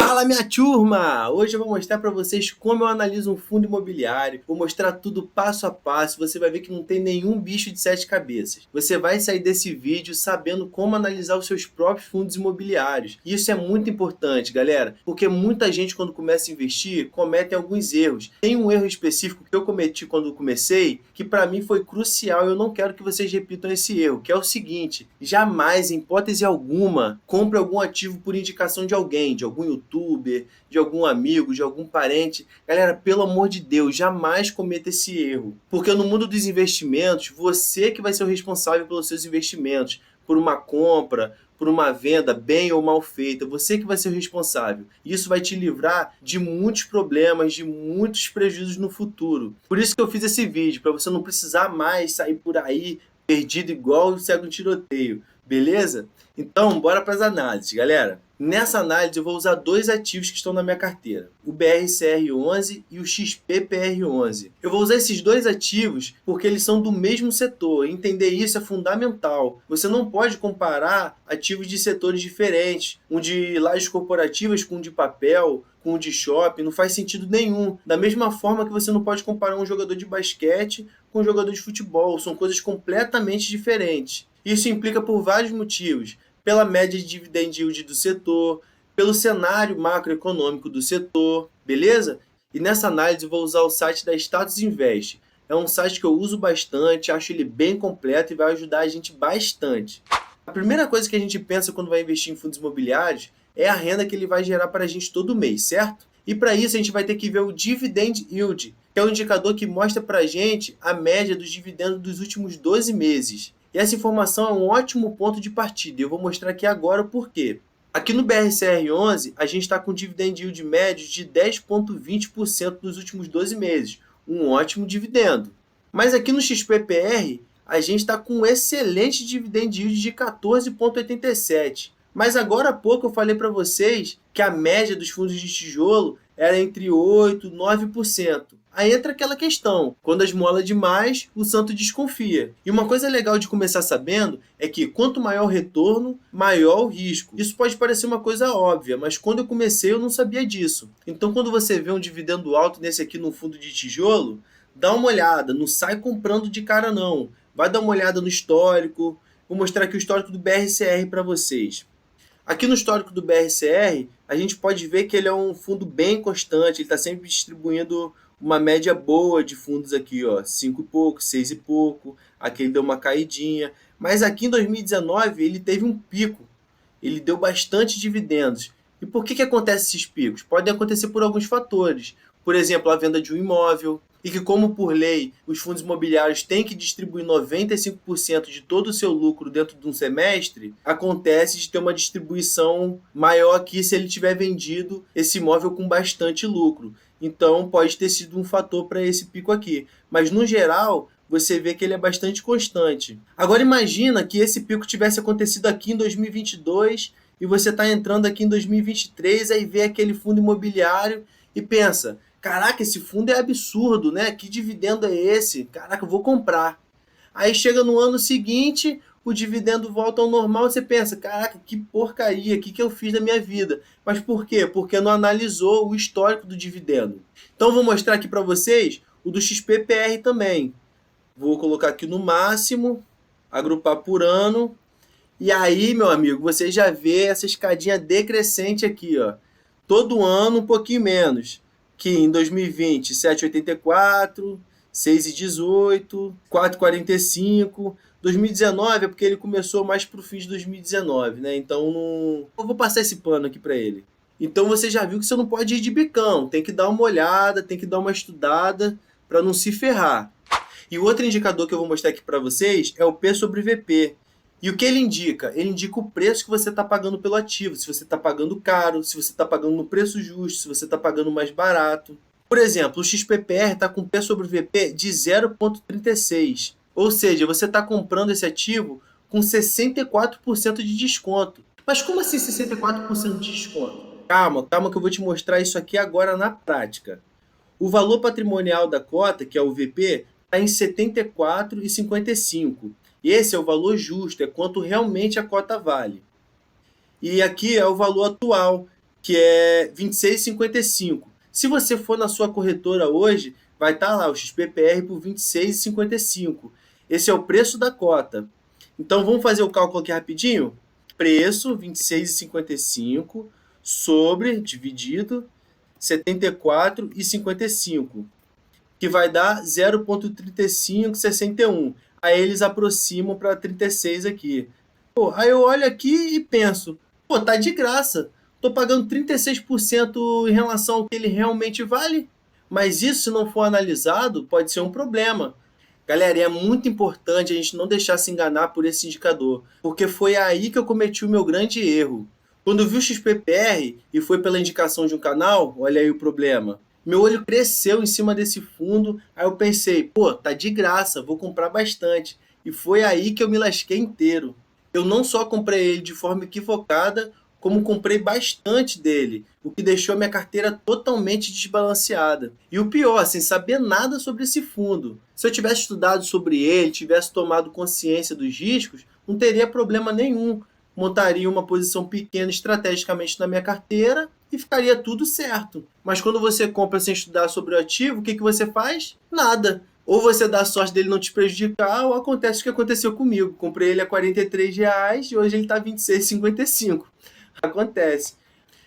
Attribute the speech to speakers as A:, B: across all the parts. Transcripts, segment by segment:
A: Fala, minha turma! Hoje eu vou mostrar para vocês como eu analiso um fundo imobiliário. Vou mostrar tudo passo a passo. Você vai ver que não tem nenhum bicho de sete cabeças. Você vai sair desse vídeo sabendo como analisar os seus próprios fundos imobiliários. E isso é muito importante, galera, porque muita gente, quando começa a investir, comete alguns erros. Tem um erro específico que eu cometi quando comecei, que para mim foi crucial e eu não quero que vocês repitam esse erro, que é o seguinte: jamais, em hipótese alguma, compre algum ativo por indicação de alguém, de algum youtuber, de algum amigo, de algum parente. Galera, pelo amor de Deus, jamais cometa esse erro. Porque no mundo dos investimentos, você que vai ser o responsável pelos seus investimentos, por uma compra, por uma venda bem ou mal feita, você que vai ser o responsável. Isso vai te livrar de muitos problemas, de muitos prejuízos no futuro. Por isso que eu fiz esse vídeo, para você não precisar mais sair por aí perdido igual o cego em tiroteio, beleza? Então, bora para as análises, galera. Nessa análise eu vou usar dois ativos que estão na minha carteira, o BRCR11 e o XPPR11. Eu vou usar esses dois ativos porque eles são do mesmo setor. Entender isso é fundamental. Você não pode comparar ativos de setores diferentes, um de lajes corporativas com um de papel, com um de shopping, não faz sentido nenhum. Da mesma forma que você não pode comparar um jogador de basquete com um jogador de futebol, são coisas completamente diferentes. Isso implica por vários motivos: pela média de dividend yield do setor, pelo cenário macroeconômico do setor, beleza? E nessa análise eu vou usar o site da Status Invest. É um site que eu uso bastante, acho ele bem completo e vai ajudar a gente bastante. A primeira coisa que a gente pensa quando vai investir em fundos imobiliários é a renda que ele vai gerar para a gente todo mês, certo? E para isso a gente vai ter que ver o Dividend Yield, que é um indicador que mostra para a gente a média dos dividendos dos últimos 12 meses. E essa informação é um ótimo ponto de partida, e eu vou mostrar aqui agora o porquê. Aqui no BRCR11, a gente está com dividend yield médio de 10,20% nos últimos 12 meses, um ótimo dividendo. Mas aqui no XPPR, a gente está com um excelente dividend yield de 14,87%. Mas agora há pouco eu falei para vocês que a média dos fundos de tijolo era entre 8% e 9%. Aí entra aquela questão: quando a esmola é demais, o santo desconfia. E uma coisa legal de começar sabendo é que quanto maior o retorno, maior o risco. Isso pode parecer uma coisa óbvia, mas quando eu comecei eu não sabia disso. Então quando você vê um dividendo alto nesse aqui no fundo de tijolo, dá uma olhada, não sai comprando de cara não. Vai dar uma olhada no histórico. Vou mostrar aqui o histórico do BRCR para vocês. Aqui no histórico do BRCR, a gente pode ver que ele é um fundo bem constante, ele está sempre distribuindo uma média boa de fundos aqui, ó, 5 e pouco, 6 e pouco, aqui ele deu uma caidinha, mas aqui em 2019 ele teve um pico, ele deu bastante dividendos. E por que acontece esses picos? Podem acontecer por alguns fatores, por exemplo, a venda de um imóvel, e que, como por lei, os fundos imobiliários têm que distribuir 95% de todo o seu lucro dentro de um semestre, acontece de ter uma distribuição maior aqui se ele tiver vendido esse imóvel com bastante lucro. Então, pode ter sido um fator para esse pico aqui. Mas, no geral, você vê que ele é bastante constante. Agora, imagina que esse pico tivesse acontecido aqui em 2022 e você está entrando aqui em 2023, aí vê aquele fundo imobiliário e pensa: caraca, esse fundo é absurdo, né? Que dividendo é esse? Caraca, eu vou comprar. Aí chega no ano seguinte, o dividendo volta ao normal, você pensa: caraca, que porcaria, o que eu fiz da minha vida? Mas por quê? Porque não analisou o histórico do dividendo. Então vou mostrar aqui para vocês o do XPPR também. Vou colocar aqui no máximo, agrupar por ano. E aí, meu amigo, você já vê essa escadinha decrescente aqui, ó. Todo ano um pouquinho menos. Que em 2020, 7,84, 6,18, 4,45. 2019 é porque ele começou mais pro fim de 2019, né? Então não... eu vou passar esse pano aqui para ele. Então você já viu que você não pode ir de bicão, tem que dar uma olhada, tem que dar uma estudada para não se ferrar. E o outro indicador que eu vou mostrar aqui para vocês é o P sobre VP. E o que ele indica? Ele indica o preço que você está pagando pelo ativo. Se você está pagando caro, se você está pagando no preço justo, se você está pagando mais barato. Por exemplo, o XPPR está com P sobre VP de 0,36. Ou seja, você está comprando esse ativo com 64% de desconto. Mas como assim 64% de desconto? Calma, calma que eu vou te mostrar isso aqui agora na prática. O valor patrimonial da cota, que é o VP, está em 74,55. Esse é o valor justo, é quanto realmente a cota vale. E aqui é o valor atual, que é 26,55. Se você for na sua corretora hoje, vai estar lá o XPPR por 26,55. Esse é o preço da cota. Então vamos fazer o cálculo aqui rapidinho? Preço 26,55 sobre dividido 74,55, que vai dar 0,3561. Aí eles aproximam para 36 aqui. Pô, aí eu olho aqui e penso, pô, tá de graça. Tô pagando 36% em relação ao que ele realmente vale. Mas isso, se não for analisado, pode ser um problema. Galera, e é muito importante a gente não deixar se enganar por esse indicador, porque foi aí que eu cometi o meu grande erro. Quando eu vi o XPPR e foi pela indicação de um canal, olha aí o problema. Meu olho cresceu em cima desse fundo, aí eu pensei, pô, tá de graça, vou comprar bastante. E foi aí que eu me lasquei inteiro. Eu não só comprei ele de forma equivocada, como comprei bastante dele, o que deixou a minha carteira totalmente desbalanceada. E o pior, sem saber nada sobre esse fundo. Se eu tivesse estudado sobre ele, tivesse tomado consciência dos riscos, não teria problema nenhum. Montaria uma posição pequena estrategicamente na minha carteira e ficaria tudo certo. Mas quando você compra sem estudar sobre o ativo, o que você faz? Nada. Ou você dá a sorte dele não te prejudicar, ou acontece o que aconteceu comigo. Comprei ele a R$ 43 e hoje ele está R$ 26,55. Acontece.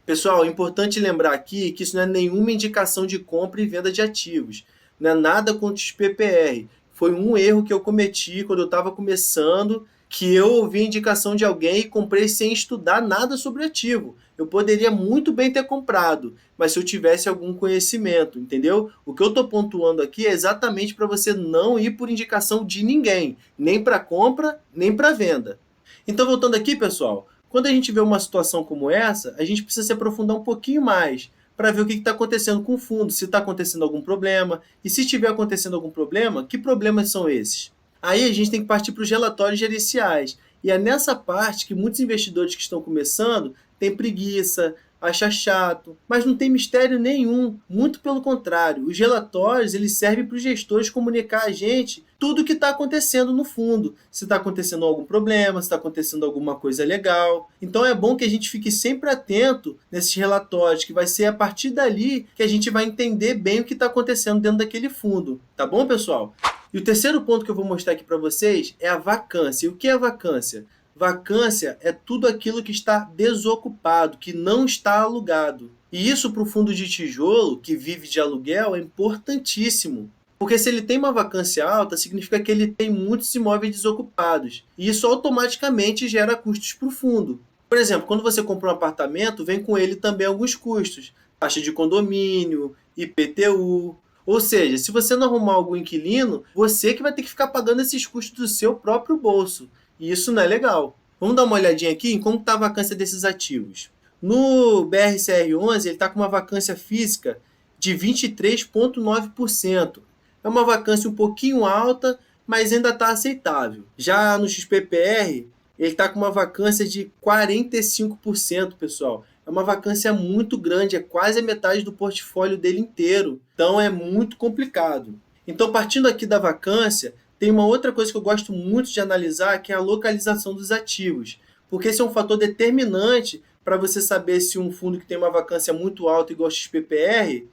A: Pessoal, é importante lembrar aqui que isso não é nenhuma indicação de compra e venda de ativos. Não é nada contra os PPR. Foi um erro que eu cometi quando eu estava começando, que eu ouvi a indicação de alguém e comprei sem estudar nada sobre ativo. Eu poderia muito bem ter comprado, mas se eu tivesse algum conhecimento, entendeu? O que eu estou pontuando aqui é exatamente para você não ir por indicação de ninguém, nem para compra, nem para venda. Então, voltando aqui, pessoal, quando a gente vê uma situação como essa, a gente precisa se aprofundar um pouquinho mais para ver o que está acontecendo com o fundo, se está acontecendo algum problema, e se estiver acontecendo algum problema, que problemas são esses? Aí a gente tem que partir para os relatórios gerenciais. E é nessa parte que muitos investidores que estão começando têm preguiça, acha chato, mas não tem mistério nenhum, muito pelo contrário. Os relatórios eles servem para os gestores comunicar a gente tudo o que está acontecendo no fundo, se está acontecendo algum problema, se está acontecendo alguma coisa legal. Então é bom que a gente fique sempre atento nesses relatórios, que vai ser a partir dali que a gente vai entender bem o que está acontecendo dentro daquele fundo. Tá bom, pessoal? E o terceiro ponto que eu vou mostrar aqui para vocês é a vacância. E o que é a vacância? Vacância é tudo aquilo que está desocupado, que não está alugado. E isso para o fundo de tijolo, que vive de aluguel, é importantíssimo. Porque se ele tem uma vacância alta, significa que ele tem muitos imóveis desocupados. E isso automaticamente gera custos para o fundo. Por exemplo, quando você compra um apartamento, vem com ele também alguns custos. Taxa de condomínio, IPTU. Ou seja, se você não arrumar algum inquilino, você que vai ter que ficar pagando esses custos do seu próprio bolso. E isso não é legal. Vamos dar uma olhadinha aqui em como está a vacância desses ativos. No BRCR11, ele está com uma vacância física de 23,9%. É uma vacância um pouquinho alta, mas ainda está aceitável. Já no XPPR, ele está com uma vacância de 45%, pessoal. É uma vacância muito grande, é quase a metade do portfólio dele inteiro. Então é muito complicado. Então, partindo aqui da vacância, tem uma outra coisa que eu gosto muito de analisar, que é a localização dos ativos. Porque esse é um fator determinante para você saber se um fundo que tem uma vacância muito alta, igual ao XPPR,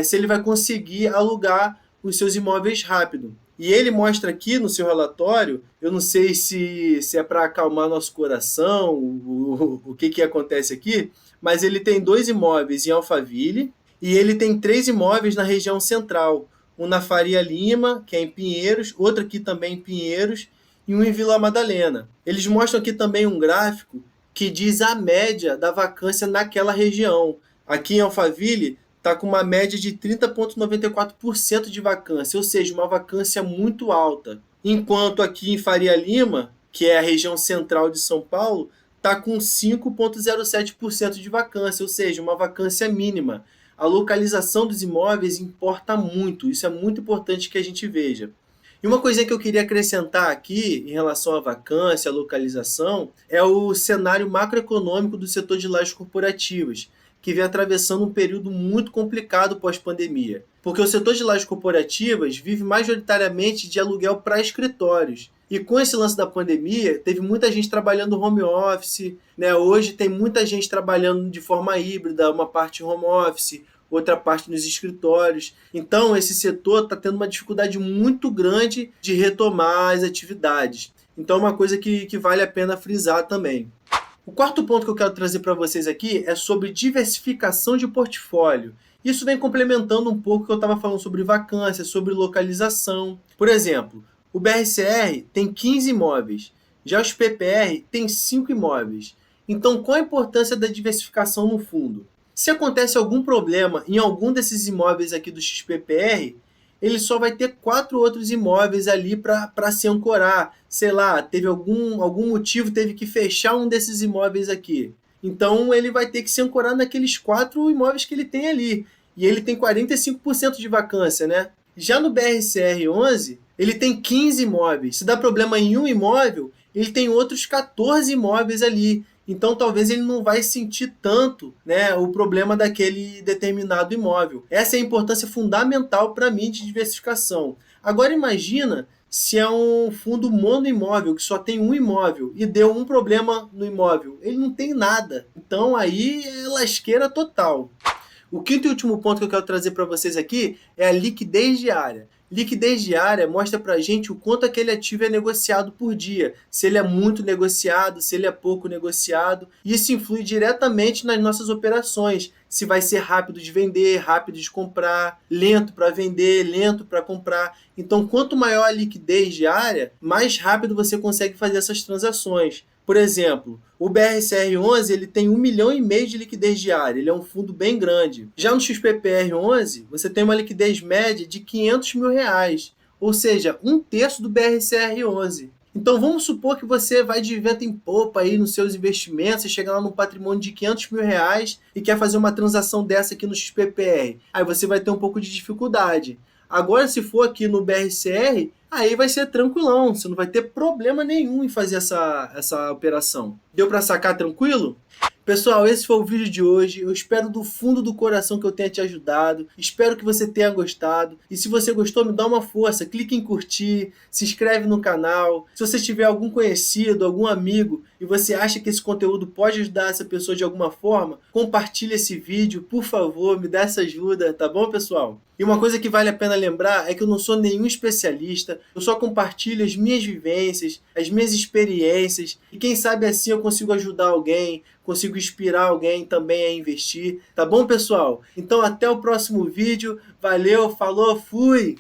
A: se ele vai conseguir alugar os seus imóveis rápido. E ele mostra aqui no seu relatório, eu não sei se é para acalmar nosso coração, o que acontece aqui, mas ele tem 2 imóveis em Alphaville e ele tem 3 imóveis na região central. Um na Faria Lima, que é em Pinheiros, outro aqui também em Pinheiros, e um em Vila Madalena. Eles mostram aqui também um gráfico que diz a média da vacância naquela região. Aqui em Alphaville está com uma média de 30,94% de vacância, ou seja, uma vacância muito alta. Enquanto aqui em Faria Lima, que é a região central de São Paulo, está com 5,07% de vacância, ou seja, uma vacância mínima. A localização dos imóveis importa muito, isso é muito importante que a gente veja. E uma coisa que eu queria acrescentar aqui em relação à vacância, à localização, é o cenário macroeconômico do setor de lajes corporativas, que vem atravessando um período muito complicado pós-pandemia. Porque o setor de lajes corporativas vive majoritariamente de aluguel para escritórios. E com esse lance da pandemia, teve muita gente trabalhando home office, né? Hoje tem muita gente trabalhando de forma híbrida, uma parte home office, outra parte nos escritórios. Então, esse setor está tendo uma dificuldade muito grande de retomar as atividades. Então, é uma coisa que vale a pena frisar também. O quarto ponto que eu quero trazer para vocês aqui é sobre diversificação de portfólio. Isso vem complementando um pouco o que eu estava falando sobre vacância, sobre localização. Por exemplo, o BRCR tem 15 imóveis, já o XPPR tem 5 imóveis. Então, qual a importância da diversificação no fundo? Se acontece algum problema em algum desses imóveis aqui do XPPR, ele só vai ter 4 outros imóveis ali para se ancorar. Sei lá, teve algum motivo, teve que fechar um desses imóveis aqui. Então ele vai ter que se ancorar naqueles 4 imóveis que ele tem ali. E ele tem 45% de vacância, né? Já no BRCR 11, ele tem 15 imóveis. Se dá problema em um imóvel, ele tem outros 14 imóveis ali. Então talvez ele não vai sentir tanto, né, o problema daquele determinado imóvel. Essa é a importância fundamental para mim de diversificação. Agora imagina se é um fundo monoimóvel, que só tem um imóvel, e deu um problema no imóvel. Ele não tem nada. Então aí é lasqueira total. O quinto e último ponto que eu quero trazer para vocês aqui é a liquidez diária. Liquidez diária mostra para a gente o quanto aquele ativo é negociado por dia, se ele é muito negociado, se ele é pouco negociado. Isso influi diretamente nas nossas operações, se vai ser rápido de vender, rápido de comprar, lento para vender, lento para comprar. Então, quanto maior a liquidez diária, mais rápido você consegue fazer essas transações. Por exemplo, o BRCR 11 ele tem 1,5 milhão de liquidez diária, ele é um fundo bem grande. Já no XPPR 11, você tem uma liquidez média de R$500 mil, ou seja, 1/3 do BRCR 11. Então vamos supor que você vai de vento em popa aí nos seus investimentos, você chega lá num patrimônio de R$500 mil e quer fazer uma transação dessa aqui no XPPR. Aí você vai ter um pouco de dificuldade. Agora, se for aqui no BRCR, aí vai ser tranquilão, você não vai ter problema nenhum em fazer essa operação. Deu para sacar tranquilo? Pessoal, esse foi o vídeo de hoje. Eu espero do fundo do coração que eu tenha te ajudado. Espero que você tenha gostado. E se você gostou, me dá uma força. Clique em curtir, se inscreve no canal. Se você tiver algum conhecido, algum amigo, e você acha que esse conteúdo pode ajudar essa pessoa de alguma forma, compartilhe esse vídeo, por favor, me dá essa ajuda, tá bom, pessoal? E uma coisa que vale a pena lembrar é que eu não sou nenhum especialista, eu só compartilho as minhas vivências, as minhas experiências, e quem sabe assim eu consigo ajudar alguém, consigo inspirar alguém também a investir, tá bom, pessoal? Então até o próximo vídeo, valeu, falou, fui!